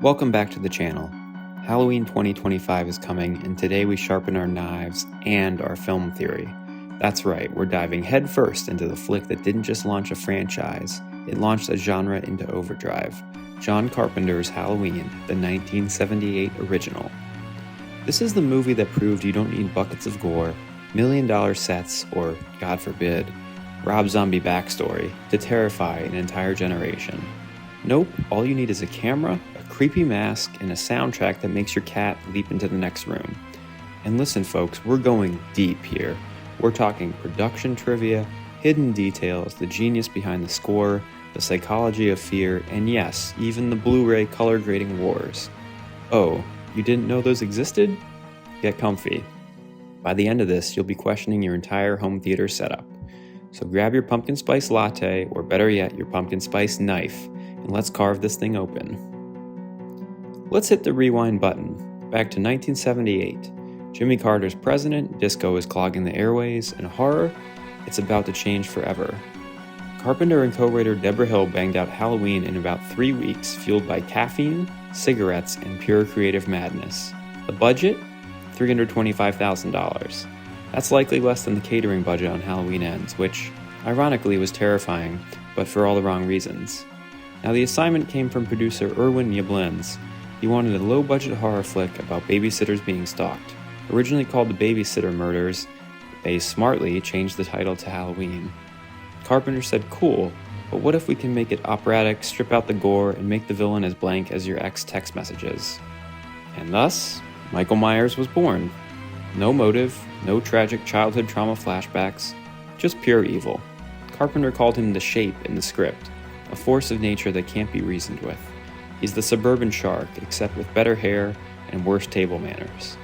Welcome back to the channel. Halloween 2025 is coming, and today we sharpen our knives and our film theory. That's right, we're diving headfirst into the flick that didn't just launch a franchise, it launched a genre into overdrive. John Carpenter's Halloween, the 1978 original. This is the movie that proved you don't need buckets of gore, million-dollar sets, or, God forbid, Rob Zombie backstory to terrify an entire generation. Nope, all you need is a camera, a creepy mask, and a soundtrack that makes your cat leap into the next room. And listen folks, we're going deep here. We're talking production trivia, hidden details, the genius behind the score, the psychology of fear, and yes, even the Blu-ray color grading wars. Oh, you didn't know those existed? Get comfy. By the end of this, you'll be questioning your entire home theater setup. So grab your pumpkin spice latte, or better yet, your pumpkin spice knife, and let's carve this thing open. Let's hit the rewind button. Back to 1978. Jimmy Carter's president, disco is clogging the airways, and horror, it's about to change forever. Carpenter and co-writer Deborah Hill banged out Halloween in about 3 weeks, fueled by caffeine, cigarettes, and pure creative madness. The budget? $325,000. That's likely less than the catering budget on Halloween Ends, which, ironically, was terrifying, but for all the wrong reasons. Now, the assignment came from producer Irwin Yablans. He wanted a low-budget horror flick about babysitters being stalked. Originally called The Babysitter Murders, they smartly changed the title to Halloween. Carpenter said, cool, but what if we can make it operatic, strip out the gore, and make the villain as blank as your ex text messages? And thus, Michael Myers was born. No motive, no tragic childhood trauma flashbacks, just pure evil. Carpenter called him the shape in the script, a force of nature that can't be reasoned with. He's the suburban shark, except with better hair and worse table manners.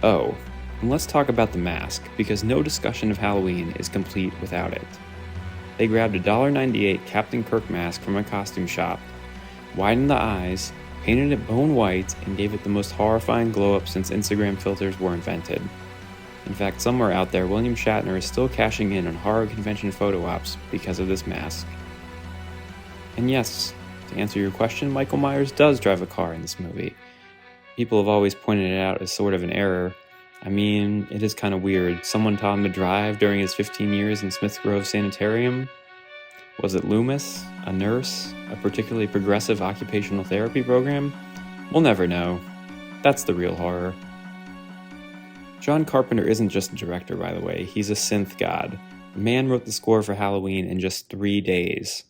Oh, and let's talk about the mask, because no discussion of Halloween is complete without it. They grabbed a $1.98 Captain Kirk mask from a costume shop, widened the eyes, painted it bone white, and gave it the most horrifying glow-up since Instagram filters were invented. In fact, somewhere out there, William Shatner is still cashing in on horror convention photo ops because of this mask. And yes, to answer your question, Michael Myers does drive a car in this movie. People have always pointed it out as sort of an error. I mean, it is kind of weird. Someone taught him to drive during his 15 years in Smith Grove Sanitarium. Was it Loomis, a nurse, a particularly progressive occupational therapy program? We'll never know. That's the real horror. John Carpenter isn't just a director, by the way. He's a synth god. The man wrote the score for Halloween in just 3 days.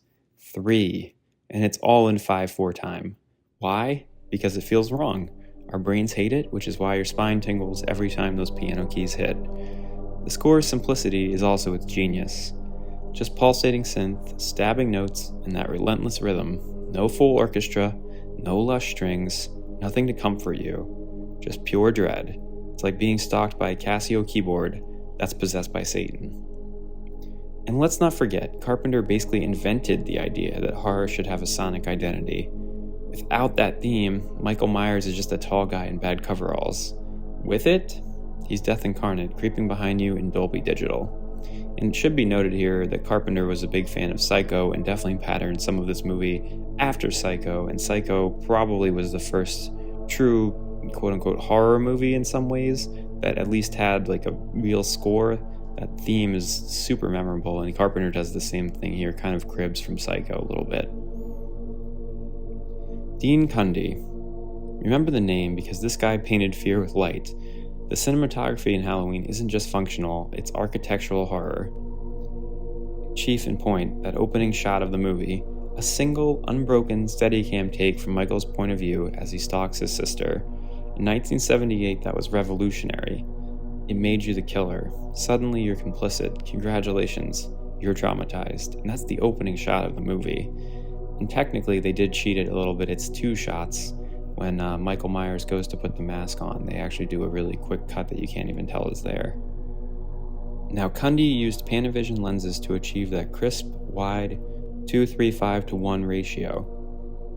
3. And it's all in 5/4 time. Why? Because it feels wrong. Our brains hate it, which is why your spine tingles every time those piano keys hit. The score's simplicity is also its genius. Just pulsating synth, stabbing notes, and that relentless rhythm. No full orchestra, no lush strings, nothing to comfort you. Just pure dread. It's like being stalked by a Casio keyboard that's possessed by Satan. And let's not forget, Carpenter basically invented the idea that horror should have a sonic identity. Without that theme, Michael Myers is just a tall guy in bad coveralls. With it, he's death incarnate, creeping behind you in Dolby Digital. And it should be noted here that Carpenter was a big fan of Psycho and definitely patterned some of this movie after Psycho, and Psycho probably was the first true quote-unquote horror movie in some ways that at least had like a real score. That theme is super memorable, and Carpenter does the same thing here, kind of cribs from Psycho a little bit. Dean Cundey. Remember the name because this guy painted fear with light. The cinematography in Halloween isn't just functional, it's architectural horror. Chief in point, that opening shot of the movie, a single, unbroken, Steadicam take from Michael's point of view as he stalks his sister. In 1978, that was revolutionary. It made you the killer. Suddenly you're complicit. Congratulations, you're traumatized. And that's the opening shot of the movie. And technically they did cheat it a little bit. It's 2 shots. When Michael Myers goes to put the mask on, they actually do a really quick cut that you can't even tell is there. Now, Cundey used Panavision lenses to achieve that crisp, wide 2:3:5:1 ratio.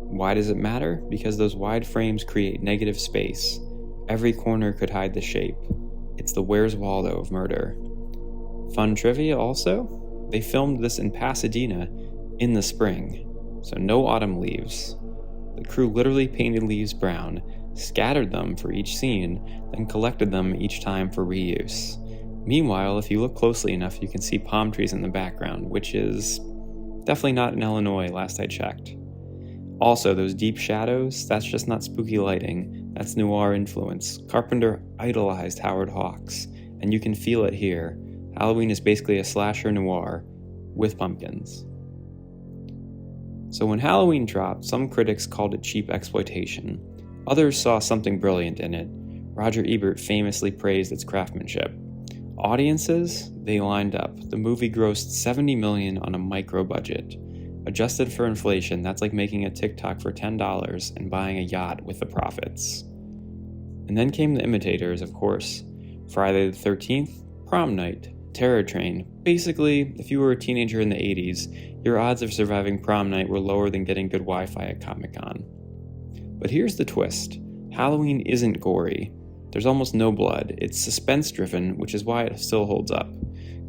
Why does it matter? Because those wide frames create negative space. Every corner could hide the shape. It's the Where's Waldo of murder. Fun trivia also? They filmed this in Pasadena in the spring, so no autumn leaves. The crew literally painted leaves brown, scattered them for each scene, then collected them each time for reuse. Meanwhile, if you look closely enough, you can see palm trees in the background, which is definitely not in Illinois, last I checked. Also, those deep shadows, that's just not spooky lighting, that's noir influence. Carpenter idolized Howard Hawks, and you can feel it here. Halloween is basically a slasher noir with pumpkins. So when Halloween dropped, some critics called it cheap exploitation. Others saw something brilliant in it. Roger Ebert famously praised its craftsmanship. Audiences, they lined up. The movie grossed $70 million on a micro budget. Adjusted for inflation, that's like making a TikTok for $10 and buying a yacht with the profits. And then came the imitators, of course. Friday the 13th, Prom Night, Terror Train. Basically, if you were a teenager in the 80s, your odds of surviving prom night were lower than getting good Wi-Fi at Comic-Con. But here's the twist. Halloween isn't gory. There's almost no blood. It's suspense-driven, which is why it still holds up.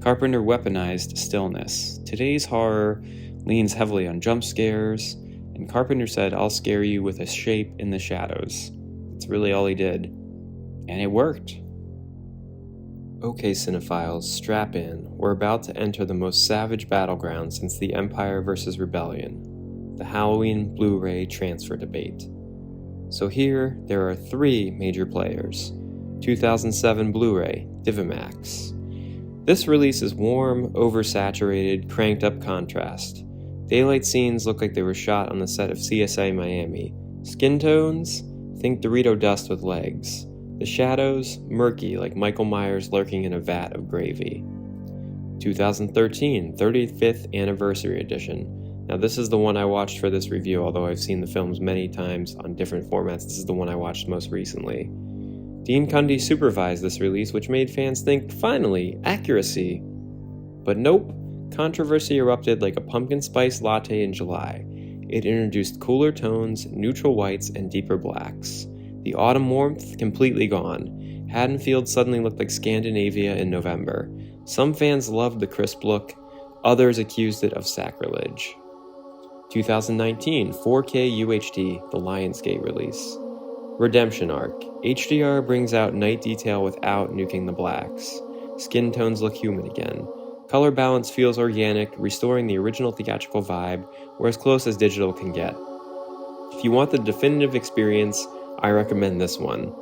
Carpenter weaponized stillness. Today's horror leans heavily on jump scares, and Carpenter said, "I'll scare you with a shape in the shadows." That's really all he did. And it worked. Okay, cinephiles, strap in. We're about to enter the most savage battleground since the Empire vs. Rebellion, the Halloween Blu-ray transfer debate. So here, there are three major players. 2007 Blu-ray, Divimax. This release is warm, oversaturated, cranked up contrast. Daylight scenes look like they were shot on the set of CSI Miami. Skin tones? Think Dorito dust with legs. The shadows? Murky like Michael Myers lurking in a vat of gravy. 2013, 35th Anniversary Edition. Now this is the one I watched for this review, although I've seen the films many times on different formats. This is the one I watched most recently. Dean Cundey supervised this release, which made fans think, finally, accuracy. But nope, controversy erupted like a pumpkin spice latte in July. It introduced cooler tones, neutral whites, and deeper blacks. The autumn warmth completely gone. Haddonfield suddenly looked like Scandinavia in November. Some fans loved the crisp look, others accused it of sacrilege. 2019, 4K UHD, the Lionsgate release. Redemption Arc. HDR brings out night detail without nuking the blacks. Skin tones look human again. Color balance feels organic, restoring the original theatrical vibe, or as close as digital can get. If you want the definitive experience, I recommend this one.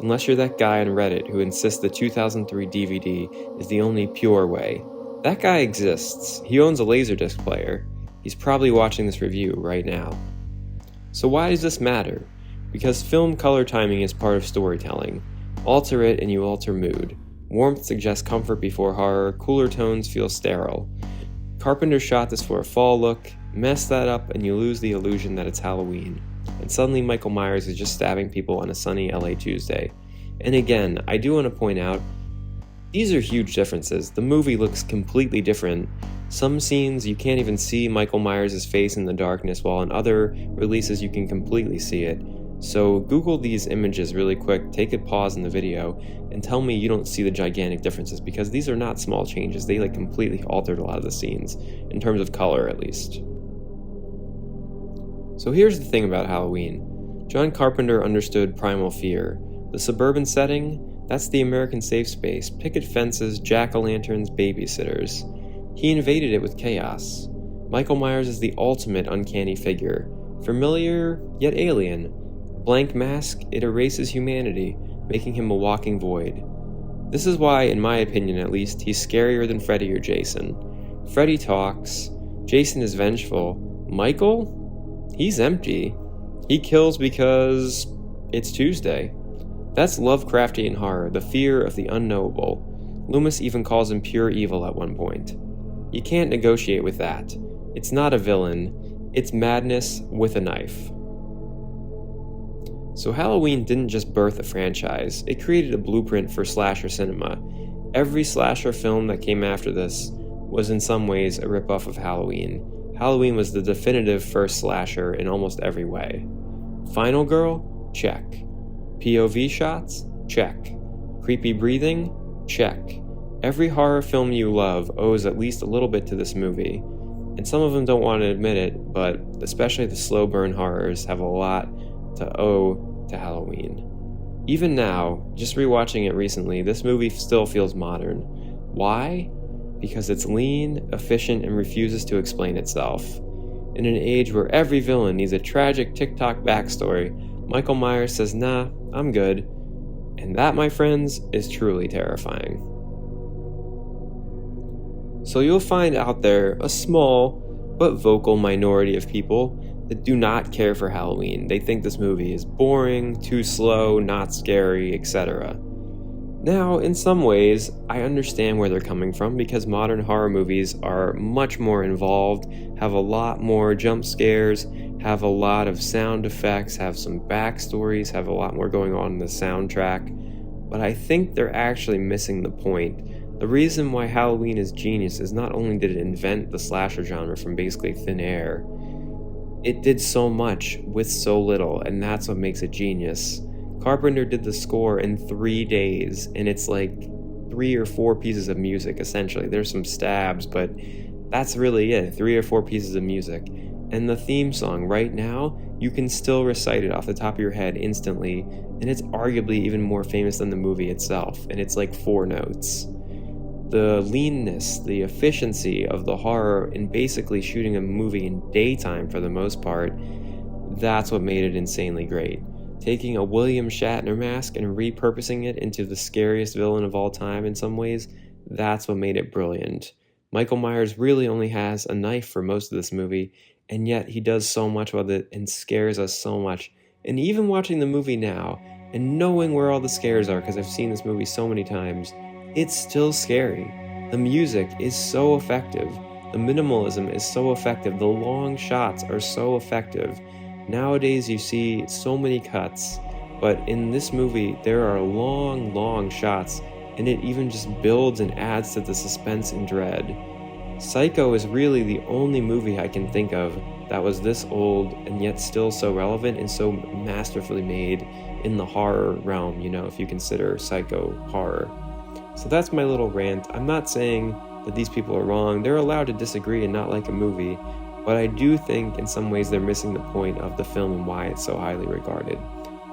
Unless you're that guy on Reddit who insists the 2003 DVD is the only pure way. That guy exists. He owns a Laserdisc player. He's probably watching this review right now. So why does this matter? Because film color timing is part of storytelling. Alter it and you alter mood. Warmth suggests comfort before horror, cooler tones feel sterile. Carpenter shot this for a fall look, mess that up and you lose the illusion that it's Halloween. And suddenly Michael Myers is just stabbing people on a sunny LA Tuesday. And again, I do want to point out, these are huge differences. The movie looks completely different. Some scenes you can't even see Michael Myers' face in the darkness, while in other releases you can completely see it. So Google these images really quick, take a pause in the video, and tell me you don't see the gigantic differences, because these are not small changes. They completely altered a lot of the scenes, in terms of color at least. So here's the thing about Halloween. John Carpenter understood primal fear. The suburban setting, that's the American safe space, picket fences, jack-o'-lanterns, babysitters. He invaded it with chaos. Michael Myers is the ultimate uncanny figure. Familiar, yet alien. Blank mask, it erases humanity, making him a walking void. This is why, in my opinion at least, he's scarier than Freddy or Jason. Freddy talks, Jason is vengeful. Michael? He's empty. He kills because it's Tuesday. That's Lovecraftian horror, the fear of the unknowable. Loomis even calls him pure evil at one point. You can't negotiate with that. It's not a villain, it's madness with a knife. So Halloween didn't just birth a franchise, it created a blueprint for slasher cinema. Every slasher film that came after this was in some ways a ripoff of Halloween. Halloween was the definitive first slasher in almost every way. Final Girl? Check. POV shots? Check. Creepy breathing? Check. Every horror film you love owes at least a little bit to this movie. And some of them don't want to admit it, but especially the slow burn horrors have a lot to owe to Halloween. Even now, just rewatching it recently, this movie still feels modern. Why? Because it's lean, efficient, and refuses to explain itself. In an age where every villain needs a tragic TikTok backstory, Michael Myers says, "Nah, I'm good." And that, my friends, is truly terrifying. So you'll find out there a small but vocal minority of people that do not care for Halloween. They think this movie is boring, too slow, not scary, etc. Now, in some ways, I understand where they're coming from because modern horror movies are much more involved, have a lot more jump scares, have a lot of sound effects, have some backstories, have a lot more going on in the soundtrack. But I think they're actually missing the point. The reason why Halloween is genius is not only did it invent the slasher genre from basically thin air, it did so much with so little, and that's what makes it genius. Carpenter did the score in 3 days, and it's like 3 or 4 pieces of music, essentially. There's some stabs, but that's really it, 3 or 4 pieces of music. And the theme song, right now, you can still recite it off the top of your head instantly, and it's arguably even more famous than the movie itself, and it's like 4 notes. The leanness, the efficiency of the horror in basically shooting a movie in daytime for the most part, that's what made it insanely great. Taking a William Shatner mask and repurposing it into the scariest villain of all time in some ways, that's what made it brilliant. Michael Myers really only has a knife for most of this movie, and yet he does so much with it and scares us so much. And even watching the movie now, and knowing where all the scares are, because I've seen this movie so many times, it's still scary. The music is so effective. The minimalism is so effective. The long shots are so effective. Nowadays you see so many cuts, but in this movie there are long shots, and it even just builds and adds to the suspense and dread. Psycho is really the only movie I can think of that was this old and yet still so relevant and so masterfully made in the horror realm, if you consider Psycho horror. So that's my little rant. I'm not saying that these people are wrong. They're allowed to disagree and not like a movie, but I do think in some ways they're missing the point of the film and why it's so highly regarded.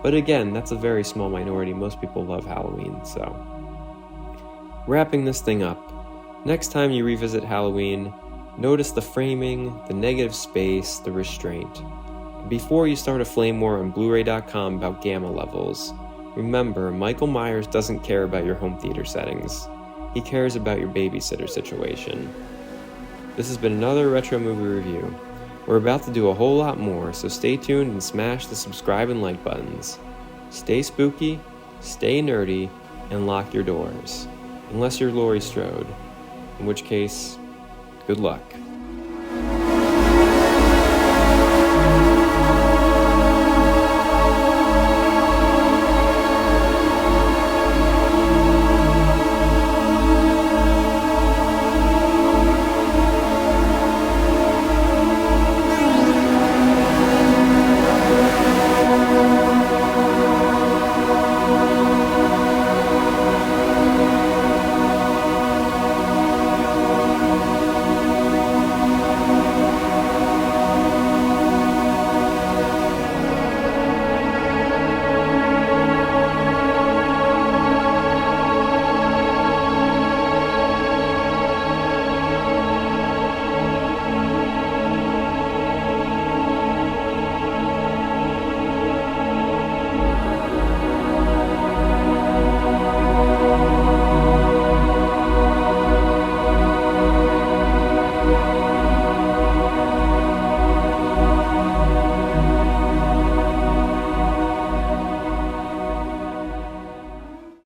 But again, that's a very small minority. Most people love Halloween, so. Wrapping this thing up, next time you revisit Halloween, notice the framing, the negative space, the restraint. Before you start a flame war on Blu-ray.com about gamma levels, remember, Michael Myers doesn't care about your home theater settings. He cares about your babysitter situation. This has been another Retro Movie Review. We're about to do a whole lot more, so stay tuned and smash the subscribe and like buttons. Stay spooky, stay nerdy, and lock your doors. Unless you're Laurie Strode, in which case, good luck.